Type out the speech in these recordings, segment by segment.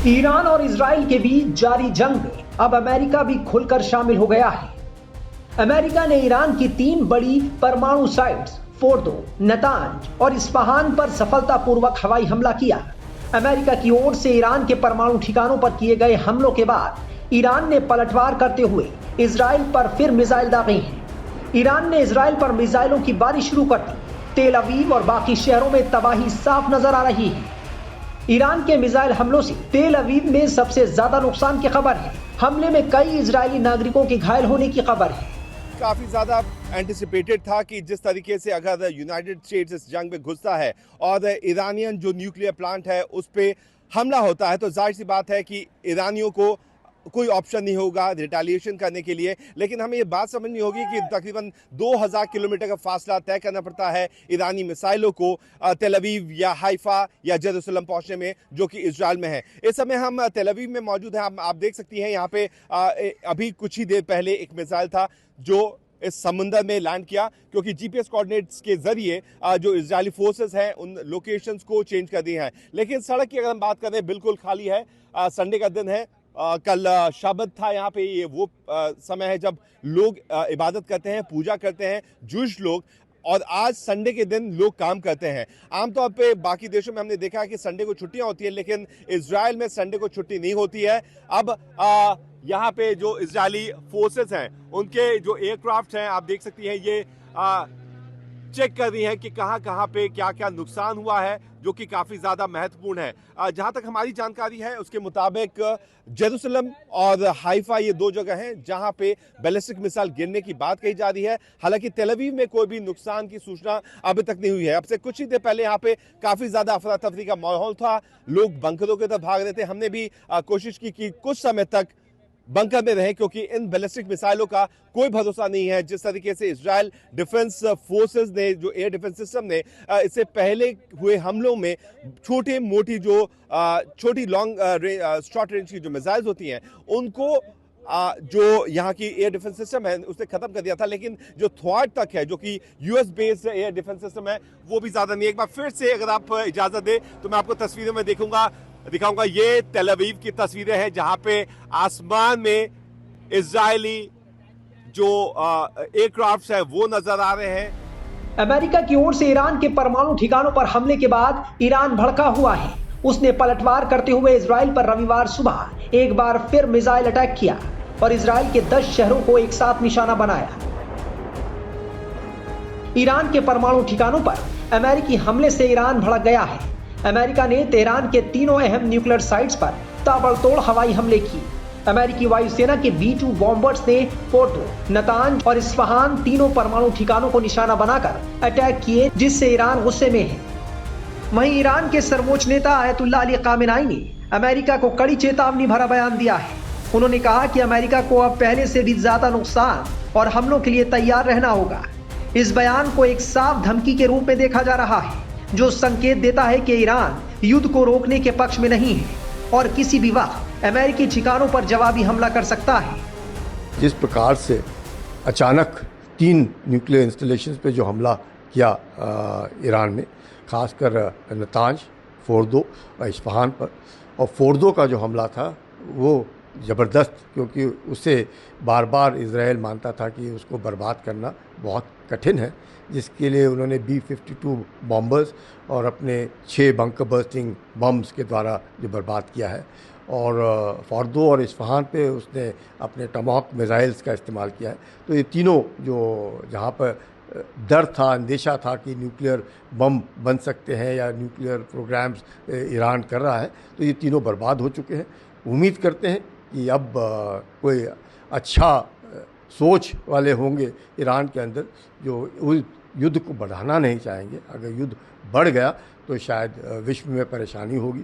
Iran और Israel के बीच जारी जंग में अब अमेरिका भी खुलकर शामिल हो गया है। अमेरिका ने ईरान की 3 बड़ी परमाणु साइट्स फोर्दो, नतांज और इस्फहान पर सफलतापूर्वक हवाई हमला किया। अमेरिका की ओर से ईरान के परमाणु ठिकानों पर किए गए हमलों के बाद ईरान ने पलटवार करते हुए इजराइल पर फिर मिसाइल दागे हैं। ईरान ने इजराइल पर मिसाइलों की बारिश शुरू कर दी। तेल अवीव और बाकी शहरों में तबाही साफ नजर आ रही है। ईरान के मिसाइल हमलों से तेल अवीव में सबसे ज्यादा नुकसान की खबर है। हमले में कई इजरायली नागरिकों के घायल होने की खबर है। काफी ज्यादा एंटिसिपेटेड था कि जिस तरीके से अगर यूनाइटेड स्टेट्स इस जंग में घुसता है और ईरानियन जो न्यूक्लियर प्लांट है उस पर हमला होता है तो जाहिर सी बात है कि ईरानियों को कोई ऑप्शन नहीं होगा रिटेलिएशन करने के लिए। लेकिन हमें ये बात समझनी होगी कि तकरीबन 2000 किलोमीटर का फासला तय करना पड़ता है ईरानी मिसाइलों को तेल अवीव या हाइफा या जेरूसलम पहुंचने में, जो कि इजराइल में है। इस समय हम तेल अवीव में मौजूद हैं। आप देख सकती हैं यहाँ पे अभी कुछ ही देर पहले एक मिसाइल था जो इस समुंदर में लैंड किया, क्योंकि जीपीएस कोऑर्डिनेट्स के जरिए जो इजरायली फोर्सेस हैं उन लोकेशंस को चेंज कर दिए हैं। लेकिन सड़क की अगर हम बात करें बिल्कुल खाली है। संडे का दिन है। कल शबत था यहाँ पे। ये वो समय है जब लोग इबादत करते हैं, पूजा करते हैं, जूश लोग। और आज संडे के दिन लोग काम करते हैं। आमतौर पे बाकी देशों में हमने देखा है कि संडे को छुट्टियां होती है, लेकिन इजराइल में संडे को छुट्टी नहीं होती है। अब यहाँ पे जो इजरायली फोर्सेस हैं उनके जो एयरक्राफ्ट हैं आप देख सकती हैं ये चेक कर रही हैं कि कहाँ पे क्या क्या नुकसान हुआ है, जो कि काफी ज्यादा महत्वपूर्ण है। जहां तक हमारी जानकारी है उसके मुताबिक जेरूसलम और हाइफा ये 2 जगह हैं जहां पे बैलिस्टिक मिसाइल गिरने की बात कही जा रही है। हालांकि तेल अवीव में कोई भी नुकसान की सूचना अभी तक नहीं हुई है। अब से कुछ ही देर पहले यहाँ पे काफी ज्यादा अफरा तफरी का माहौल था। लोग बंकरों की तरफ भाग रहे थे। हमने भी कोशिश की कि कुछ समय तक बंकर में रहे, क्योंकि इन बैलिस्टिक मिसाइलों का कोई भरोसा नहीं है। जिस तरीके से इजराइल डिफेंस फोर्सेस ने, जो एयर डिफेंस सिस्टम ने इससे पहले हुए हमलों में छोटी मोटी जो छोटी लॉन्ग शॉर्ट रेंज की जो मिसाइल्स होती हैं उनको जो यहाँ की एयर डिफेंस सिस्टम है उसने खत्म कर दिया था। लेकिन जो थ्वाट तक है, जो कि US based air defence system है, वो भी ज्यादा नहीं। एक बार फिर से अगर आप इजाजत दे तो मैं आपको तस्वीरों में दिखाऊंगा। ये तेल अवीव की तस्वीरें हैं जहां पे आसमान में इजरायली जो एयरक्राफ्ट्स हैं वो नजर आ रहे हैं। अमेरिका की ओर से ईरान के परमाणु ठिकानों पर हमले के बाद ईरान भड़का हुआ है। उसने पलटवार करते हुए इजराइल पर रविवार सुबह एक बार फिर मिसाइल अटैक किया और इजराइल के 10 शहरों को एक साथ निशाना बनाया। ईरान के परमाणु ठिकानों पर अमेरिकी हमले से ईरान भड़क गया है। अमेरिका ने तेहरान के 3 अहम न्यूक्लियर साइट्स पर ताबड़तोड़ हवाई हमले किए। अमेरिकी वायुसेना के B-2 बॉम्बर्स ने फोर्दो, नतांज और इस्फहान तीनों परमाणु ठिकानों को निशाना बनाकर अटैक किए, जिससे ईरान गुस्से में है। वहीं ईरान के सर्वोच्च नेता आयतुल्लाह अली खामेनेई ने अमेरिका को कड़ी चेतावनी भरा बयान दिया है। उन्होंने कहा कि अमेरिका को अब पहले से भी ज्यादा नुकसान और हमलों के लिए तैयार रहना होगा। इस बयान को एक साफ धमकी के रूप में देखा जा रहा है, जो संकेत देता है कि ईरान युद्ध को रोकने के पक्ष में नहीं है और किसी भी वक्त अमेरिकी ठिकानों पर जवाबी हमला कर सकता है। जिस प्रकार से अचानक 3 न्यूक्लियर इंस्टॉलेशंस पे जो हमला किया ईरान में, खासकर नतांज, फोर्दो और इस्फहान पर, और फोर्दो का जो हमला था वो ज़बरदस्त, क्योंकि उसे बार बार इजराइल मानता था कि उसको बर्बाद करना बहुत कठिन है, जिसके लिए उन्होंने B-52 बॉम्बर्स और अपने 6 बंकर बर्स्टिंग बम्स के द्वारा जो बर्बाद किया है। और फोर्दो और इस्फहान पे उसने अपने टमाहॉक मिसाइल्स का इस्तेमाल किया है। तो ये तीनों जो जहाँ पर डर था, अंदेशा था कि न्यूक्लियर बम बन सकते हैं या न्यूक्लियर प्रोग्राम्स ईरान कर रहा है, तो ये तीनों बर्बाद हो चुके हैं। उम्मीद करते हैं कि अब कोई अच्छा सोच वाले होंगे ईरान के अंदर, जो युद्ध को बढ़ाना नहीं चाहेंगे। अगर युद्ध बढ़ गया तो शायद विश्व में परेशानी होगी,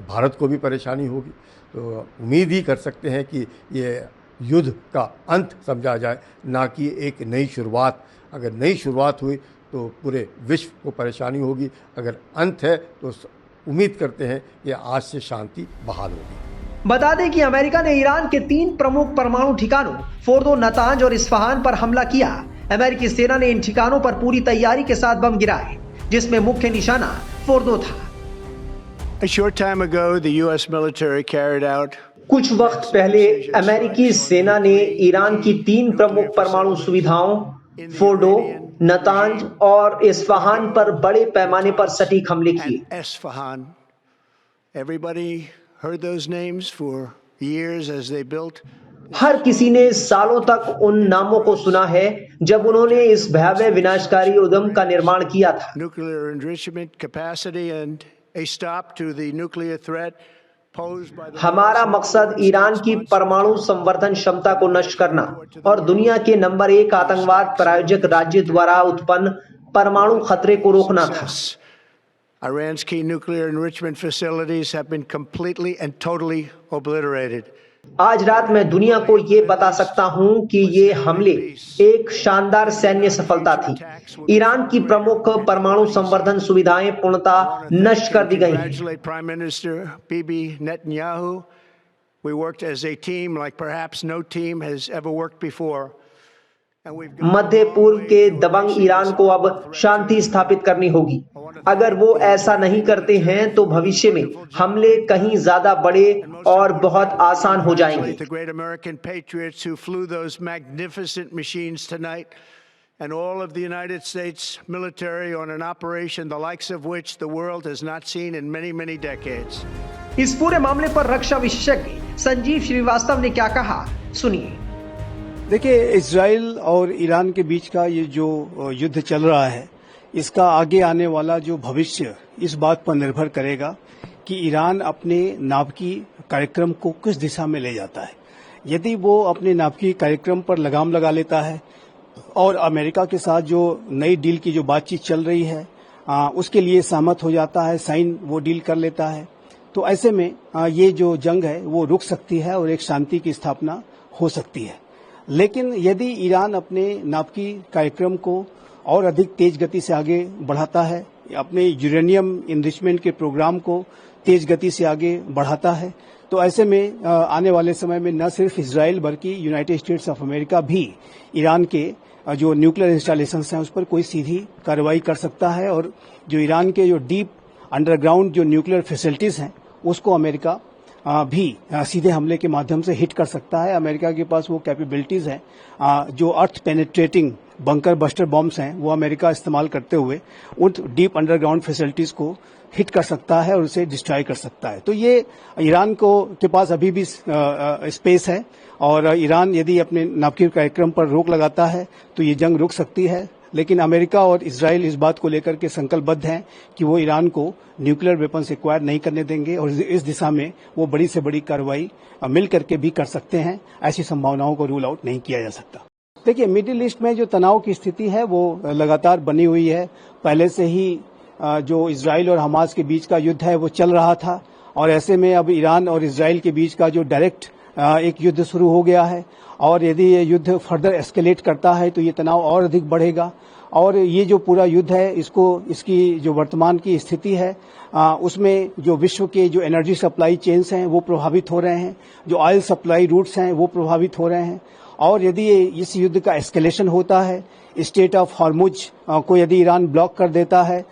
भारत को भी परेशानी होगी। तो उम्मीद ही कर सकते हैं कि ये युद्ध का अंत समझा जाए, ना कि एक नई शुरुआत। अगर नई शुरुआत हुई तो पूरे विश्व को परेशानी होगी। अगर अंत है तो उम्मीद करते हैं कि आज से शांति बहाल होगी। बता दें कि अमेरिका ने ईरान के 3 प्रमुख परमाणु ठिकानों फोर्दो, नतांज और इस्फहान पर हमला किया। अमेरिकी सेना ने इन ठिकानों पर पूरी तैयारी के साथ बम गिराए, जिसमें मुख्य निशाना फोर्दो था। A short time ago, the U.S. military carried out कुछ वक्त पहले अमेरिकी सेना ने ईरान की 3 प्रमुख परमाणु सुविधाओं फोर्डो, नतांज और इस्फहान पर बड़े पैमाने पर सटीक हमले किए। and Esfahan. Everybody heard those names for years as they built. हर किसी ने सालों तक उन नामों को सुना है जब उन्होंने इस भयावह विनाशकारी उद्यम का निर्माण किया था। Nuclear enrichment capacity and a stop to the nuclear threat posed by the हमारा मकसद ईरान की परमाणु संवर्धन क्षमता को नष्ट करना और दुनिया के नंबर 1 आतंकवाद प्रायोजक राज्य द्वारा उत्पन्न परमाणु खतरे को रोकना था। Iran's key nuclear enrichment facilities have been completely and totally obliterated. आज रात मैं दुनिया को ये बता सकता हूं कि ये हमले एक शानदार सैन्य सफलता थी। ईरान की प्रमुख परमाणु संवर्धन सुविधाएं पूर्णतः नष्ट कर दी गई हैं। Congratulate Prime Minister Bibi Netanyahu. We worked as a team like perhaps no team has ever worked before. मध्य पूर्व के दबंग ईरान को अब शांति स्थापित करनी होगी। अगर वो ऐसा नहीं करते हैं तो भविष्य में हमले कहीं ज्यादा बड़े और बहुत आसान हो जाएंगे। The great American patriots who flew those magnificent machines tonight and all of the United States military on an operation the likes of which the world has not seen in many, many decades. इस पूरे मामले पर रक्षा विशेषज्ञ संजीव श्रीवास्तव ने क्या कहा, सुनिए। देखिए, इजराइल और ईरान के बीच का ये जो युद्ध चल रहा है, इसका आगे आने वाला जो भविष्य इस बात पर निर्भर करेगा कि ईरान अपने नाभिकीय कार्यक्रम को किस दिशा में ले जाता है। यदि वो अपने नाभिकीय कार्यक्रम पर लगाम लगा लेता है और अमेरिका के साथ जो नई डील की जो बातचीत चल रही है उसके लिए सहमत हो जाता है, साइन वो डील कर लेता है, तो ऐसे में ये जो जंग है वो रुक सकती है और एक शांति की स्थापना हो सकती है। लेकिन यदि ईरान अपने नाभिकीय कार्यक्रम को और अधिक तेज गति से आगे बढ़ाता है, अपने यूरेनियम इनरिचमेंट के प्रोग्राम को तेज गति से आगे बढ़ाता है, तो ऐसे में आने वाले समय में न सिर्फ इजराइल बल्कि यूनाइटेड स्टेट्स ऑफ अमेरिका भी ईरान के जो न्यूक्लियर इंस्टॉलेशंस हैं उस पर कोई सीधी कार्रवाई कर सकता है और जो ईरान के जो डीप अंडरग्राउंड जो न्यूक्लियर फैसिलिटीज हैं उसको अमेरिका भी सीधे हमले के माध्यम से हिट कर सकता है। अमेरिका के पास वो कैपेबिलिटीज हैं जो अर्थ पेनिट्रेटिंग बंकर बस्टर बॉम्ब्स हैं वो अमेरिका इस्तेमाल करते हुए उन डीप अंडरग्राउंड फैसिलिटीज को हिट कर सकता है और उसे डिस्ट्रॉय कर सकता है। तो ये ईरान को के पास अभी भी स्पेस है और ईरान यदि अपने नाभिकीय कार्यक्रम पर रोक लगाता है तो ये जंग रुक सकती है। लेकिन अमेरिका और इजराइल इस बात को लेकर के संकल्पबद्ध हैं कि वो ईरान को न्यूक्लियर वेपन्स एक्वायर नहीं करने देंगे और इस दिशा में वो बड़ी से बड़ी कार्रवाई मिल करके भी कर सकते हैं। ऐसी संभावनाओं को रूल आउट नहीं किया जा सकता। देखिए, मिडिल ईस्ट में जो तनाव की स्थिति है वो लगातार बनी हुई है। पहले से ही जो इजराइल और हमास के बीच का युद्ध है वो चल रहा था और ऐसे में अब ईरान और इजराइल के बीच का जो डायरेक्ट एक युद्ध शुरू हो गया है और यदि ये युद्ध फर्दर एस्केलेट करता है तो ये तनाव और अधिक बढ़ेगा और ये जो पूरा युद्ध है इसकी जो वर्तमान की स्थिति है उसमें जो विश्व के जो एनर्जी सप्लाई चेन्स हैं वो प्रभावित हो रहे हैं, जो ऑयल सप्लाई रूट्स हैं वो प्रभावित हो रहे हैं और यदि इस युद्ध का एस्केलेशन होता है, स्टेट ऑफ हॉर्मुज को यदि ईरान ब्लॉक कर देता है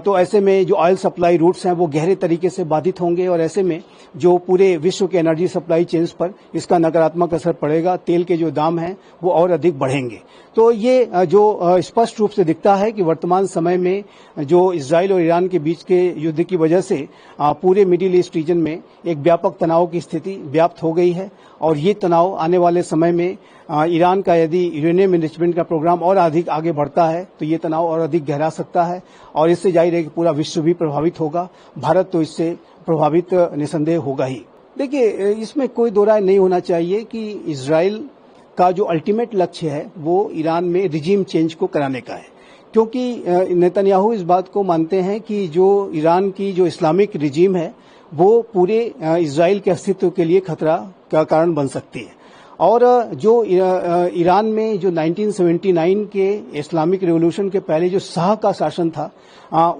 तो ऐसे में जो ऑयल सप्लाई रूट्स हैं वो गहरे तरीके से बाधित होंगे और ऐसे में जो पूरे विश्व के एनर्जी सप्लाई चेन्स पर इसका नकारात्मक असर पड़ेगा। तेल के जो दाम हैं वो और अधिक बढ़ेंगे। तो ये जो स्पष्ट रूप से दिखता है कि वर्तमान समय में जो इजराइल और ईरान के बीच के युद्ध की वजह से पूरे मिडिल ईस्ट रीजन में एक व्यापक तनाव की स्थिति व्याप्त हो गई है और ये तनाव आने वाले समय में ईरान का यदि यूरेनियम इनरिचमेंट का प्रोग्राम और अधिक आगे बढ़ता है तो ये तनाव और अधिक गहरा सकता है और इससे जाहिर है कि पूरा विश्व भी प्रभावित होगा। भारत तो इससे प्रभावित निसंदेह होगा ही। देखिए, इसमें कोई दो राय नहीं होना चाहिए कि इजराइल का जो अल्टीमेट लक्ष्य है वो ईरान में रिजीम चेंज को कराने का है, क्योंकि नेतन्याहू इस बात को मानते हैं कि जो ईरान की जो इस्लामिक रिजीम है वो पूरे इजराइल के अस्तित्व के लिए खतरा का कारण बन सकती है और जो ईरान में जो 1979 के इस्लामिक रिवॉल्यूशन के पहले जो शाह का शासन था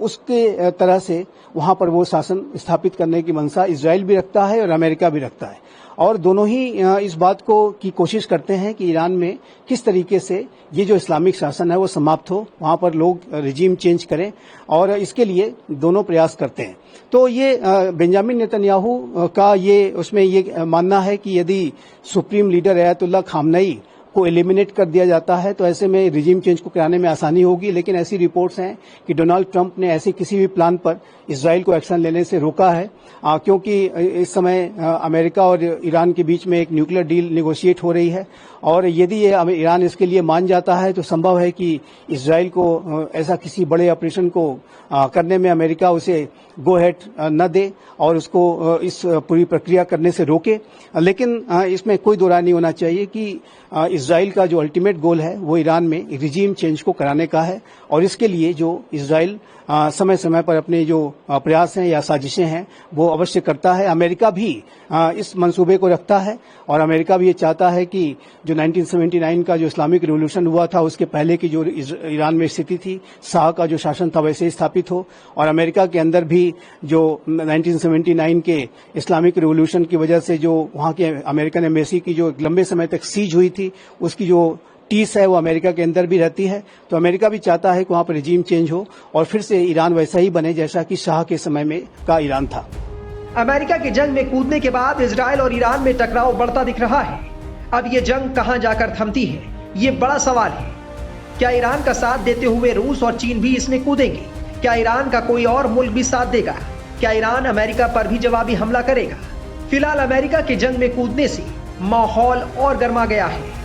उसके तरह से वहां पर वो शासन स्थापित करने की मंशा इजराइल भी रखता है और अमेरिका भी रखता है और दोनों ही इस बात को की कोशिश करते हैं कि ईरान में किस तरीके से ये जो इस्लामिक शासन है वो समाप्त हो, वहां पर लोग रिजीम चेंज करें, और इसके लिए दोनों प्रयास करते हैं। तो ये बेंजामिन नेतन्याहू का ये उसमें ये मानना है कि यदि सुप्रीम लीडर अयतुल्लाह खामनेई को एलिमिनेट कर दिया जाता है तो ऐसे में रिजीम चेंज को कराने में आसानी होगी। लेकिन ऐसी रिपोर्ट्स हैं कि डोनाल्ड ट्रंप ने ऐसे किसी भी प्लान पर इजराइल को एक्शन लेने से रोका है, क्योंकि इस समय अमेरिका और ईरान के बीच में एक न्यूक्लियर डील नेगोशिएट हो रही है, और यदि ये ईरान इसके लिए मान जाता है तो संभव है कि इजराइल को ऐसा किसी बड़े ऑपरेशन को करने में अमेरिका उसे गो हेड न दे और उसको इस पूरी प्रक्रिया करने से रोके। लेकिन इसमें कोई दो राय नहीं होना चाहिए कि इजराइल का जो अल्टीमेट गोल है वो ईरान में रिजीम चेंज को कराने का है, और इसके लिए जो इजराइल समय समय पर अपने जो प्रयास हैं या साजिशें हैं वो अवश्य करता है। अमेरिका भी इस मंसूबे को रखता है, और अमेरिका भी ये चाहता है कि जो 1979 का जो इस्लामिक रिवॉल्यूशन हुआ था उसके पहले की जो ईरान में स्थिति थी, शाह का जो शासन था वैसे ही स्थापित हो, और अमेरिका के अंदर भी जो 1979 के इस्लामिक रिवॉल्यूशन की वजह से जो वहां के अमेरिकन एम्बेसी की जो लंबे समय तक सीज हुई थी उसकी जो टीस है वो अमेरिका के अंदर भी रहती है। तो अमेरिका भी चाहता है कि वहां पर रिजीम चेंज हो और फिर से ईरान वैसा ही बने जैसा कि शाह के समय में का ईरान था। अमेरिका की जंग में कूदने के बाद इजराइल और ईरान में टकराव बढ़ता दिख रहा है। अब ये जंग कहां जाकर थमती है, ये बड़ा सवाल है। क्या ईरान का साथ देते हुए रूस और चीन भी इसमें कूदेंगे? क्या ईरान का कोई और मुल्क भी साथ देगा? क्या ईरान अमेरिका पर भी जवाबी हमला करेगा? फिलहाल अमेरिका की जंग में कूदने से माहौल और गर्मा गया है।